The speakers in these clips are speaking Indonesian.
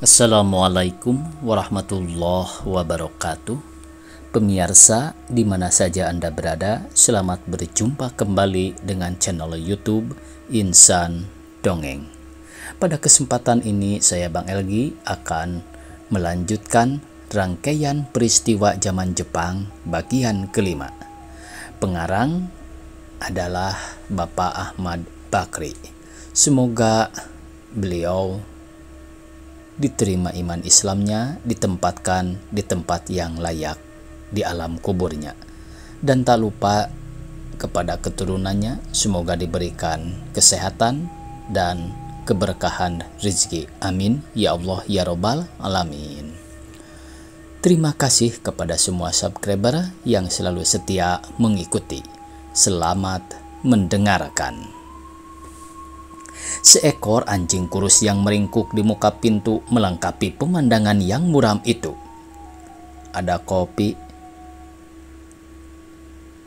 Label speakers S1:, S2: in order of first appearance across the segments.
S1: Assalamualaikum warahmatullahi wabarakatuh. Pemirsa di mana saja Anda berada, selamat berjumpa kembali dengan channel YouTube Insan Dongeng. Pada kesempatan ini saya Bang Elgi akan melanjutkan rangkaian peristiwa zaman Jepang bagian kelima. Pengarang adalah Bapak Ahmad Bakri. Semoga beliau diterima iman Islamnya, ditempatkan di tempat yang layak di alam kuburnya, dan tak lupa kepada keturunannya semoga diberikan kesehatan dan keberkahan rezeki. Amin ya Allah ya Rabbal alamin. Terima kasih kepada semua subscriber yang selalu setia mengikuti. Selamat mendengarkan. Seekor anjing kurus yang meringkuk di muka pintu melengkapi pemandangan yang muram itu. Ada kopi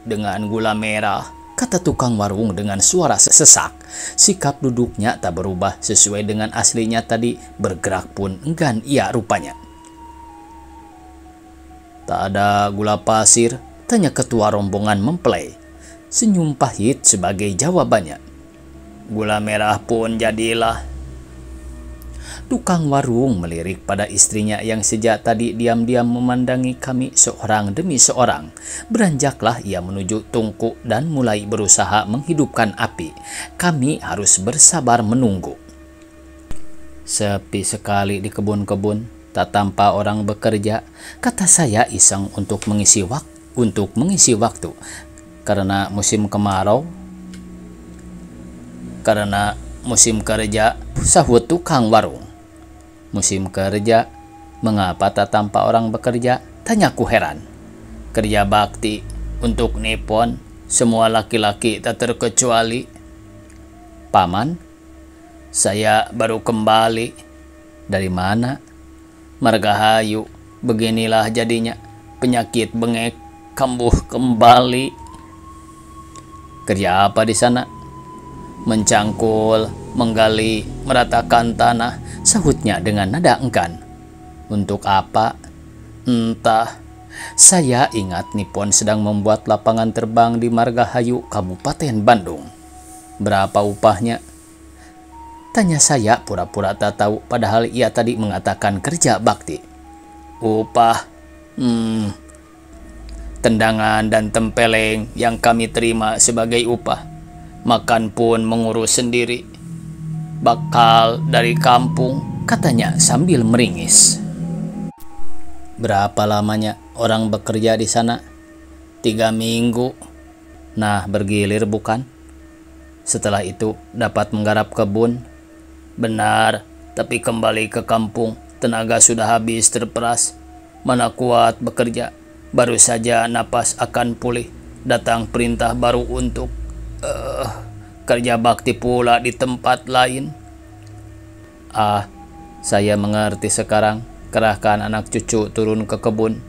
S1: dengan gula merah, kata tukang warung dengan suara sesak. Sikap duduknya tak berubah sesuai dengan aslinya tadi, bergerak pun enggan ia rupanya. Tak ada gula pasir, tanya ketua rombongan mempelai. Senyum pahit sebagai jawabannya. Gula merah pun jadilah. Tukang warung melirik pada istrinya yang sejak tadi diam-diam memandangi kami seorang demi seorang. Beranjaklah ia menuju tungku dan mulai berusaha menghidupkan api. Kami harus bersabar menunggu. Sepi sekali di kebun-kebun, tak tampak orang bekerja. Kata saya iseng untuk mengisi waktu. Karena musim kemarau, karena musim kerja, sahut tukang warung. Musim kerja, mengapa tak tampak orang bekerja? Tanyaku heran. Kerja bakti untuk Nippon, semua laki-laki tak terkecuali. Paman, saya baru kembali. Dari mana? Margahayu, beginilah jadinya. Penyakit bengek kambuh kembali. Kerja apa di sana? Mencangkul, menggali, meratakan tanah, sahutnya dengan nada enggan. Untuk apa? Entah. Saya ingat Nippon sedang membuat lapangan terbang di Margahayu, Kabupaten Bandung. Berapa upahnya? Tanya saya pura-pura tak tahu, padahal ia tadi mengatakan kerja bakti. Upah? Tendangan dan tempeleng yang kami terima sebagai upah. Makan pun mengurus sendiri. Bakal dari kampung, katanya sambil meringis. Berapa lamanya orang bekerja di sana? 3 minggu. Nah, bergilir bukan? Setelah itu dapat menggarap kebun. Benar, tapi kembali ke kampung, tenaga sudah habis terperas. Mana kuat bekerja, baru saja napas akan pulih. Datang perintah baru untuk kerja bakti pula di tempat lain. Saya mengerti sekarang. Kerahkan anak cucu turun ke kebun.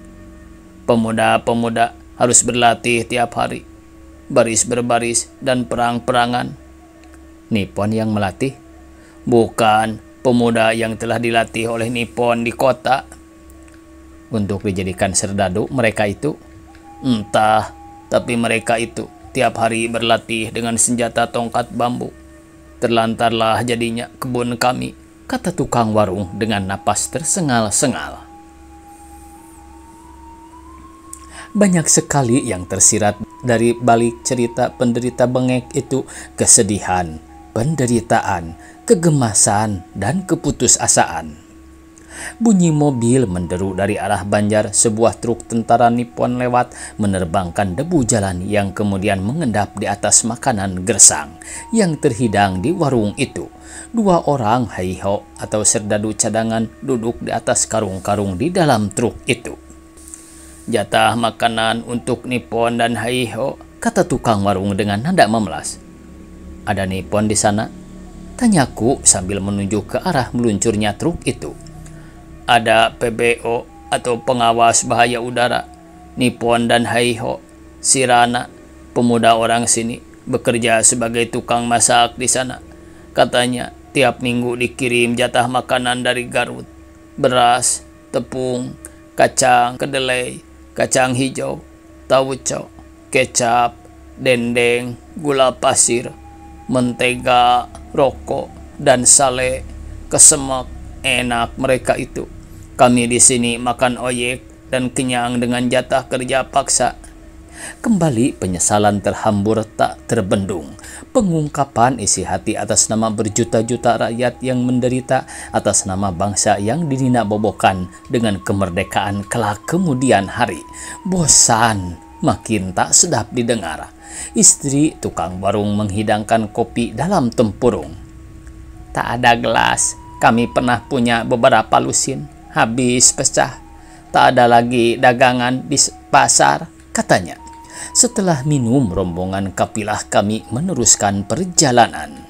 S1: Pemuda-pemuda harus berlatih tiap hari, baris berbaris dan perang-perangan. Nippon yang melatih? Bukan, pemuda yang telah dilatih oleh Nippon di kota. Untuk dijadikan serdadu mereka itu? Entah, tapi mereka itu tiap hari berlatih dengan senjata tongkat bambu. Terlantarlah jadinya kebun kami, kata tukang warung dengan napas tersengal-sengal. Banyak sekali yang tersirat dari balik cerita penderita bengek itu. Kesedihan, penderitaan, kegemasan, dan keputusasaan. Bunyi mobil menderu dari arah Banjar. Sebuah truk tentara Nippon lewat, menerbangkan debu jalan yang kemudian mengendap di atas makanan gersang yang terhidang di warung itu. 2 orang heiho atau serdadu cadangan duduk di atas karung-karung di dalam truk itu. Jatah makanan untuk Nippon dan heiho, kata tukang warung dengan nada memelas. Ada Nippon di sana? Tanyaku sambil menunjuk ke arah meluncurnya truk itu. Ada PBO atau pengawas bahaya udara. Nippon dan heiho, Shirana, pemuda orang sini, bekerja sebagai tukang masak di sana. Katanya tiap minggu dikirim jatah makanan dari Garut. beras, tepung, kacang kedelai, kacang hijau, tauco, kecap, dendeng, gula pasir, mentega, rokok, dan sale. Kesemak, enak mereka itu. Kami di sini makan oyek dan kenyang dengan jatah kerja paksa. Kembali penyesalan terhambur tak terbendung. Pengungkapan isi hati atas nama berjuta-juta rakyat yang menderita, atas nama bangsa yang dininabobokan dengan kemerdekaan kelak kemudian hari. Bosan, makin tak sedap didengar. Istri tukang warung menghidangkan kopi dalam tempurung. Tak ada gelas, kami pernah punya beberapa lusin, habis pecah. Tak ada lagi dagangan di pasar, katanya. Setelah minum, rombongan kafilah kami meneruskan perjalanan.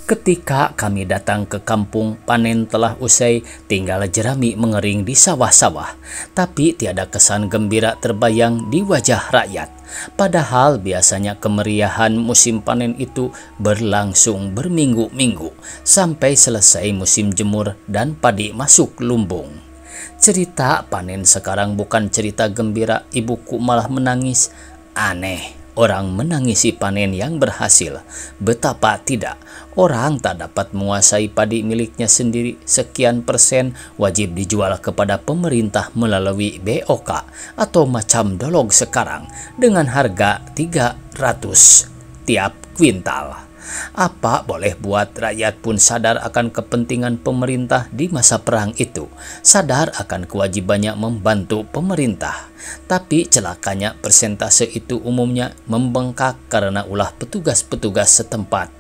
S1: Ketika kami datang ke kampung, panen telah usai, tinggal jerami mengering di sawah-sawah. Tapi tiada kesan gembira terbayang di wajah rakyat. Padahal biasanya kemeriahan musim panen itu berlangsung berminggu-minggu, sampai selesai musim jemur dan padi masuk lumbung. Cerita panen sekarang bukan cerita gembira, ibuku malah menangis. Aneh, orang menangisi panen yang berhasil. Betapa tidak, orang tak dapat menguasai padi miliknya sendiri. Sekian persen wajib dijual kepada pemerintah melalui BOK atau macam dolog sekarang dengan harga 300 tiap kuintal. Apa boleh buat, rakyat pun sadar akan kepentingan pemerintah di masa perang itu, sadar akan kewajibannya membantu pemerintah. Tapi celakanya persentase itu umumnya membengkak karena ulah petugas-petugas setempat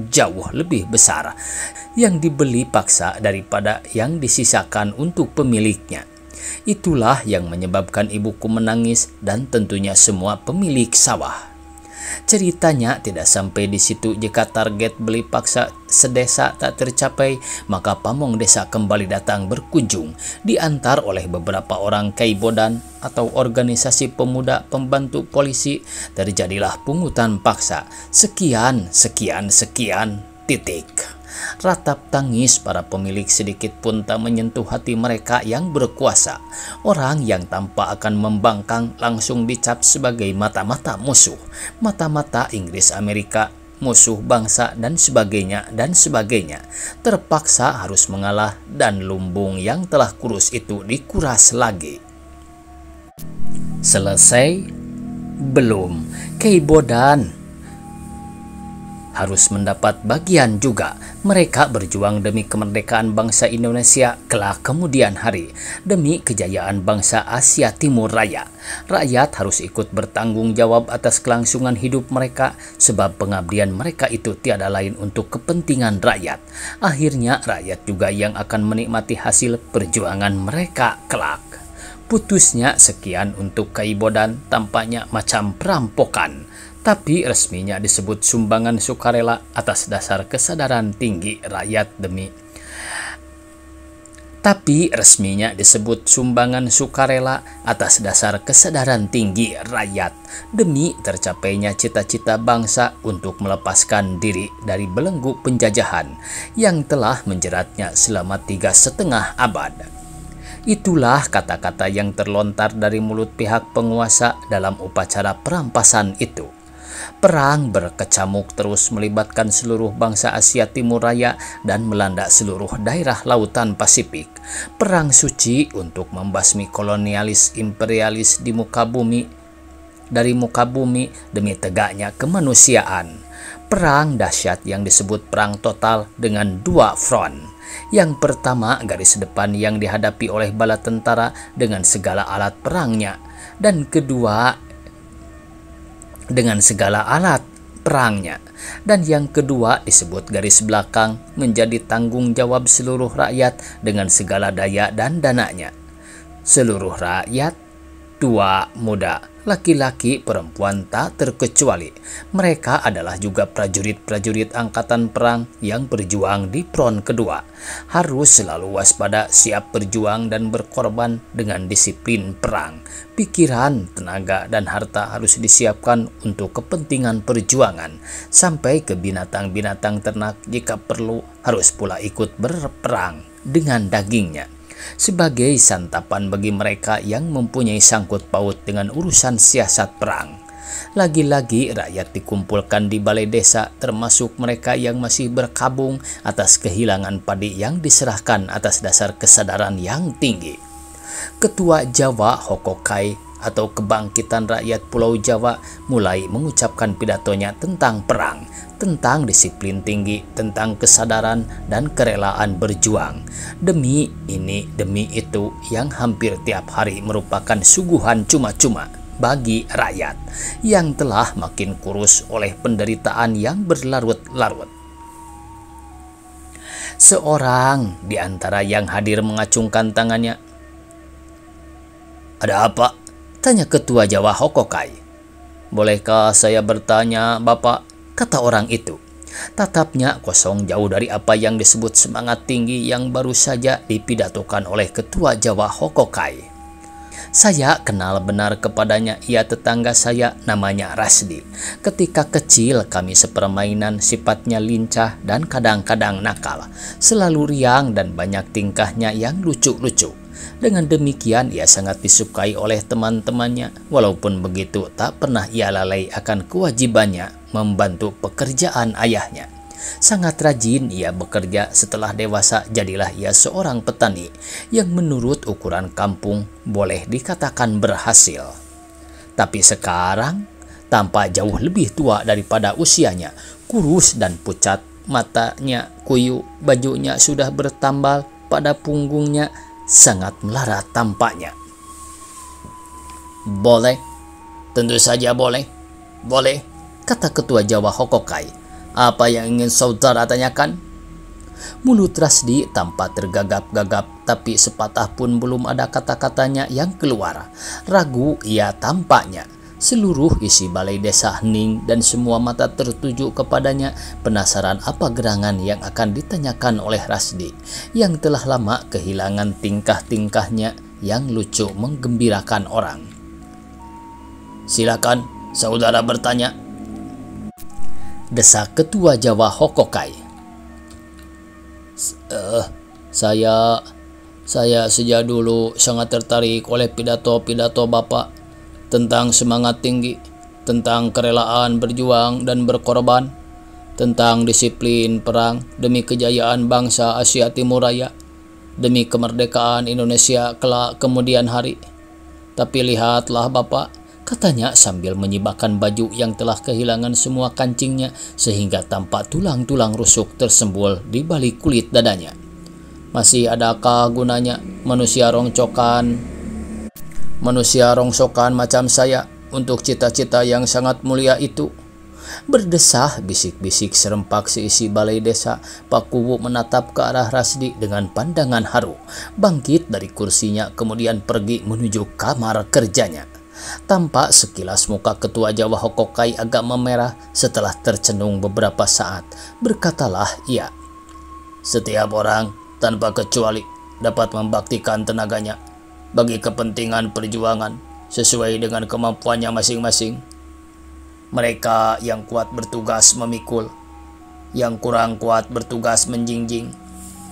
S1: jauh lebih besar yang dibeli paksa daripada yang disisakan untuk pemiliknya. Itulah yang menyebabkan ibuku menangis dan tentunya semua pemilik sawah. Ceritanya tidak sampai di situ. Jika target beli paksa sedesa tak tercapai, maka pamong desa kembali datang berkunjung, diantar oleh beberapa orang kaibodan atau organisasi pemuda pembantu polisi. Terjadilah pungutan paksa. Sekian, titik. Ratap tangis para pemilik sedikit pun tak menyentuh hati mereka yang berkuasa. Orang yang tanpa akan membangkang langsung dicap sebagai mata-mata musuh, mata-mata Inggris Amerika, musuh bangsa, dan sebagainya. Terpaksa harus mengalah dan lumbung yang telah kurus itu dikuras lagi. Selesai? Belum. Keibodan harus mendapat bagian juga. Mereka berjuang demi kemerdekaan bangsa Indonesia kelak kemudian hari, demi kejayaan bangsa Asia Timur Raya. Rakyat harus ikut bertanggung jawab atas kelangsungan hidup mereka, sebab pengabdian mereka itu tiada lain untuk kepentingan rakyat. Akhirnya rakyat juga yang akan menikmati hasil perjuangan mereka kelak. Putusnya sekian untuk kaibodan tampaknya macam perampokan, tapi resminya disebut sumbangan sukarela atas dasar kesadaran tinggi rakyat demi tercapainya cita-cita bangsa untuk melepaskan diri dari belenggu penjajahan yang telah menjeratnya selama 3,5 abad. Itulah kata-kata yang terlontar dari mulut pihak penguasa dalam upacara perampasan itu. Perang berkecamuk terus melibatkan seluruh bangsa Asia Timur Raya dan melanda seluruh daerah lautan Pasifik. Perang suci untuk membasmi kolonialis imperialis dari muka bumi demi tegaknya kemanusiaan. Perang dahsyat yang disebut perang total dengan 2 front. Yang pertama, garis depan yang dihadapi oleh bala tentara dengan segala alat perangnya, dan kedua dengan segala alat perangnya, dan yang kedua disebut garis belakang, menjadi tanggung jawab seluruh rakyat dengan segala daya dan dananya. Seluruh rakyat, tua, muda, laki-laki, perempuan tak terkecuali. Mereka adalah juga prajurit-prajurit angkatan perang yang berjuang di front kedua. Harus selalu waspada, siap berjuang dan berkorban dengan disiplin perang. Pikiran, tenaga, dan harta harus disiapkan untuk kepentingan perjuangan. Sampai ke binatang-binatang ternak jika perlu harus pula ikut berperang dengan dagingnya sebagai santapan bagi mereka yang mempunyai sangkut paut dengan urusan siasat perang. Lagi-lagi rakyat dikumpulkan di balai desa, termasuk mereka yang masih berkabung atas kehilangan padi yang diserahkan atas dasar kesadaran yang tinggi. Ketua Jawa Hokokai atau Kebangkitan Rakyat Pulau Jawa mulai mengucapkan pidatonya tentang perang, tentang disiplin tinggi, tentang kesadaran dan kerelaan berjuang. Demi ini, demi itu yang hampir tiap hari merupakan suguhan cuma-cuma bagi rakyat yang telah makin kurus oleh penderitaan yang berlarut-larut. Seorang di antara yang hadir mengacungkan tangannya. "Ada apa?" tanya Ketua Jawa Hokokai. "Bolehkah saya bertanya, Bapak?" kata orang itu. Tatapnya kosong jauh dari apa yang disebut semangat tinggi yang baru saja dipidatokan oleh Ketua Jawa Hokokai. "Saya kenal benar kepadanya, ia tetangga saya, namanya Rasdi. Ketika kecil kami sepermainan, sifatnya lincah dan kadang-kadang nakal, selalu riang dan banyak tingkahnya yang lucu-lucu. Dengan demikian ia sangat disukai oleh teman-temannya. Walaupun begitu, tak pernah ia lalai akan kewajibannya membantu pekerjaan ayahnya. Sangat rajin ia bekerja. Setelah dewasa jadilah ia seorang petani yang menurut ukuran kampung boleh dikatakan berhasil. Tapi sekarang tampak jauh lebih tua daripada usianya, kurus dan pucat, matanya kuyu, bajunya sudah bertambal, pada punggungnya sangat melarat tampaknya." "Boleh, tentu saja boleh. Boleh," kata Ketua Jawa Hokokai. "Apa yang ingin saudara tanyakan?" Mulut Rasdi tampak tergagap-gagap, tapi sepatah pun belum ada kata-katanya yang keluar. Ragu ia tampaknya. Seluruh isi balai desa hening dan semua mata tertuju kepadanya, penasaran apa gerangan yang akan ditanyakan oleh Rasdi yang telah lama kehilangan tingkah-tingkahnya yang lucu menggembirakan orang. "Silakan, saudara bertanya," desak Ketua Jawa Hokokai. Saya sejak dulu sangat tertarik oleh pidato-pidato Bapak tentang semangat tinggi, tentang kerelaan berjuang dan berkorban, tentang disiplin perang demi kejayaan bangsa Asia Timur Raya, demi kemerdekaan Indonesia kelak kemudian hari. Tapi lihatlah Bapak," katanya sambil menyibakkan baju yang telah kehilangan semua kancingnya sehingga tampak tulang-tulang rusuk tersembul di balik kulit dadanya. "Masih adakah gunanya manusia rongsokan macam saya untuk cita-cita yang sangat mulia itu?" Berdesah bisik-bisik serempak seisi balai desa. Pak Kuwu menatap ke arah Rasdi dengan pandangan haru, bangkit dari kursinya kemudian pergi menuju kamar kerjanya. Tampak sekilas muka Ketua Jawa Hokokai agak memerah. Setelah tercenung beberapa saat, berkatalah ia, "Setiap orang tanpa kecuali dapat membaktikan tenaganya bagi kepentingan perjuangan sesuai dengan kemampuannya masing-masing. Mereka yang kuat bertugas memikul, yang kurang kuat bertugas menjinjing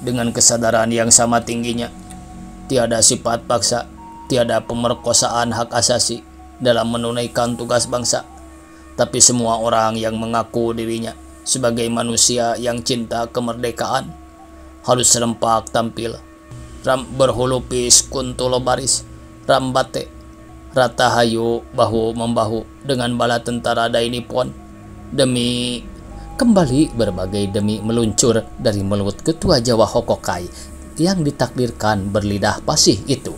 S1: dengan kesadaran yang sama tingginya. Tiada sifat paksa, tiada pemerkosaan hak asasi dalam menunaikan tugas bangsa, tapi semua orang yang mengaku dirinya sebagai manusia yang cinta kemerdekaan harus serempak tampil, berhulupis kuntulo baris, rambate, ratahayu bahu-membahu dengan bala tentara Dainipon demi..." Kembali berbagai demi meluncur dari mulut Ketua Jawa Hokokai yang ditakdirkan berlidah pasih itu.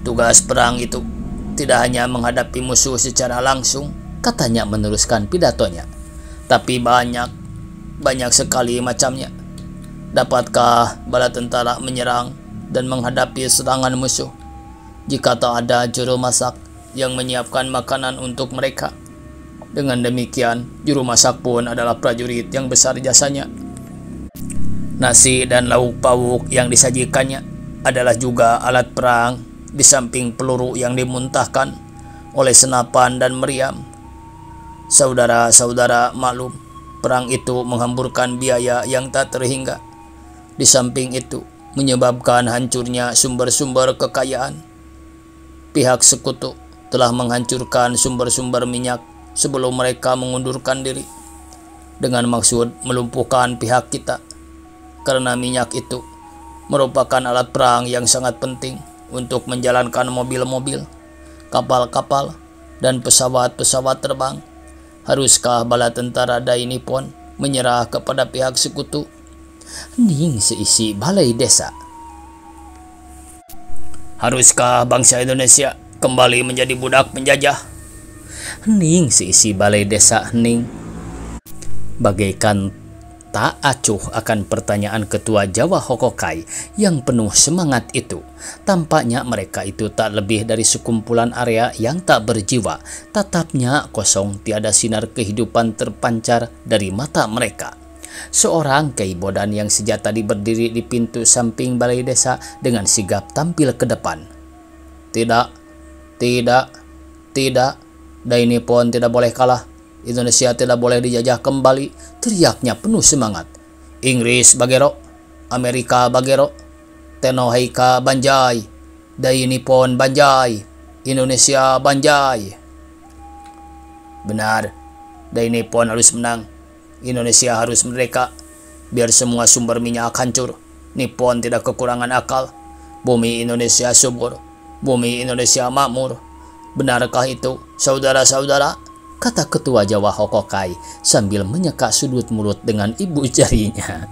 S1: "Tugas perang itu tidak hanya menghadapi musuh secara langsung," katanya meneruskan pidatonya, "tapi banyak sekali macamnya. Dapatkah bala tentara menyerang dan menghadapi serangan musuh jika tak ada juru masak yang menyiapkan makanan untuk mereka? Dengan demikian, juru masak pun adalah prajurit yang besar jasanya. Nasi dan lauk pauk yang disajikannya adalah juga alat perang, di samping peluru yang dimuntahkan oleh senapan dan meriam. Saudara-saudara maklum, perang itu menghamburkan biaya yang tak terhingga. Di samping itu, menyebabkan hancurnya sumber-sumber kekayaan. Pihak sekutu telah menghancurkan sumber-sumber minyak sebelum mereka mengundurkan diri, dengan maksud melumpuhkan pihak kita, karena minyak itu merupakan alat perang yang sangat penting untuk menjalankan mobil-mobil, kapal-kapal, dan pesawat-pesawat terbang. Haruskah bala tentara Dai Nippon menyerah kepada pihak sekutu? Hening seisi balai desa. Haruskah bangsa Indonesia kembali menjadi budak penjajah? Hening seisi balai desa hening. Bagaikan tak acuh akan pertanyaan ketua Jawa Hokokai yang penuh semangat itu. Tampaknya mereka itu tak lebih dari sekumpulan area yang tak berjiwa. Tatapnya kosong, tiada sinar kehidupan terpancar dari mata mereka. Seorang Kyai Bodan yang sejak tadi berdiri di pintu samping balai desa dengan sigap tampil ke depan. Tidak, tidak, tidak, Dai Nippon tidak boleh kalah. Indonesia tidak boleh dijajah kembali, teriaknya penuh semangat. Inggris bagero, Amerika bagero, Tenohaika banjai, Dai Nippon banjai, Indonesia banjai. Benar, Dai Nippon harus menang. Indonesia harus merdeka. Biar semua sumber minyak hancur, Nippon tidak kekurangan akal. Bumi Indonesia subur, bumi Indonesia makmur. Benarkah itu, saudara-saudara? Kata ketua Jawa Hokokai sambil menyeka sudut mulut dengan ibu jarinya.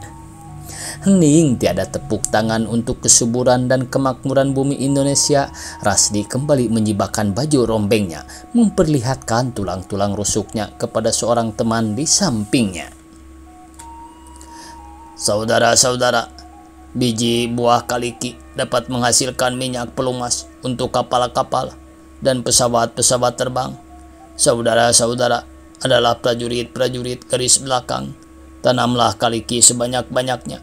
S1: Hening tiada tepuk tangan untuk kesuburan dan kemakmuran bumi Indonesia. Rasdi kembali menyibakkan baju rombengnya, memperlihatkan tulang-tulang rusuknya kepada seorang teman di sampingnya. Saudara-saudara, biji buah kaliki dapat menghasilkan minyak pelumas untuk kapal-kapal dan pesawat-pesawat terbang. Saudara-saudara adalah prajurit-prajurit garis belakang. Tanamlah kaliki sebanyak-banyaknya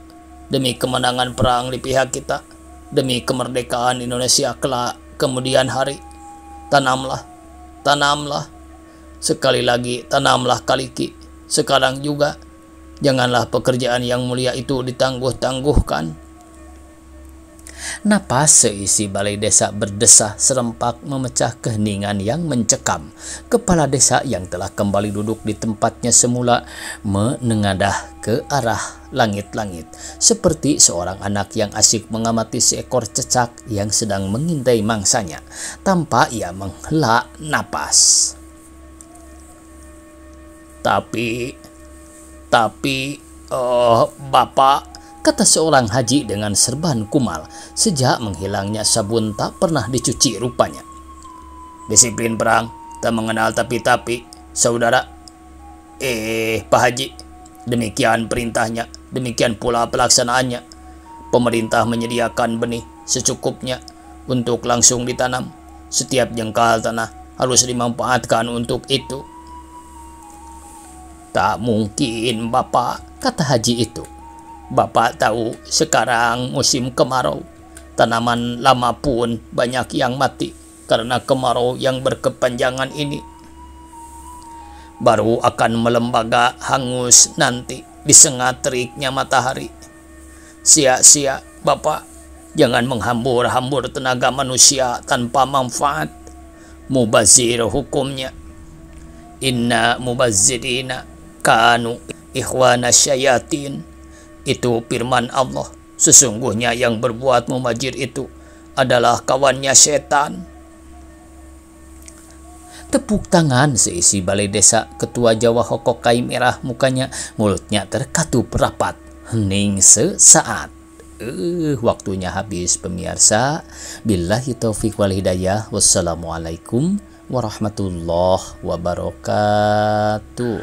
S1: demi kemenangan perang di pihak kita, demi kemerdekaan Indonesia kelak kemudian hari. Tanamlah, tanamlah. Sekali lagi tanamlah kaliki. Sekarang juga. Janganlah pekerjaan yang mulia itu ditangguh-tangguhkan. Napas seisi balai desa berdesah serempak memecah keheningan yang mencekam. Kepala desa yang telah kembali duduk di tempatnya semula menengadah ke arah langit-langit, seperti seorang anak yang asyik mengamati seekor cecak yang sedang mengintai mangsanya, tanpa ia menghela napas. Tapi, Bapak, kata seorang haji dengan serban kumal, sejak menghilangnya sabun tak pernah dicuci rupanya. Disiplin perang tak mengenal tapi-tapi, saudara. Pak Haji, demikian perintahnya, demikian pula pelaksanaannya. Pemerintah menyediakan benih secukupnya untuk langsung ditanam. Setiap jengkal tanah harus dimanfaatkan untuk itu. Tak mungkin, Bapak, kata haji itu. Bapak tahu sekarang musim kemarau. Tanaman lama pun banyak yang mati karena kemarau yang berkepanjangan ini. Baru akan melembaga hangus nanti disengat teriknya matahari. Sia-sia, Bapak. Jangan menghambur-hambur tenaga manusia tanpa manfaat. Mubazir hukumnya. Inna mubazzirina kanu ikhwana syayatin. Itu firman Allah. Sesungguhnya yang berbuat mubazir itu adalah kawannya setan. Tepuk tangan seisi balai desa. Ketua Jawa Hokokai merah mukanya, mulutnya terkatup rapat. Hening sesaat. Waktunya habis pemirsa. Billahi taufiq wal hidayah. Wassalamualaikum warahmatullahi wabarakatuh.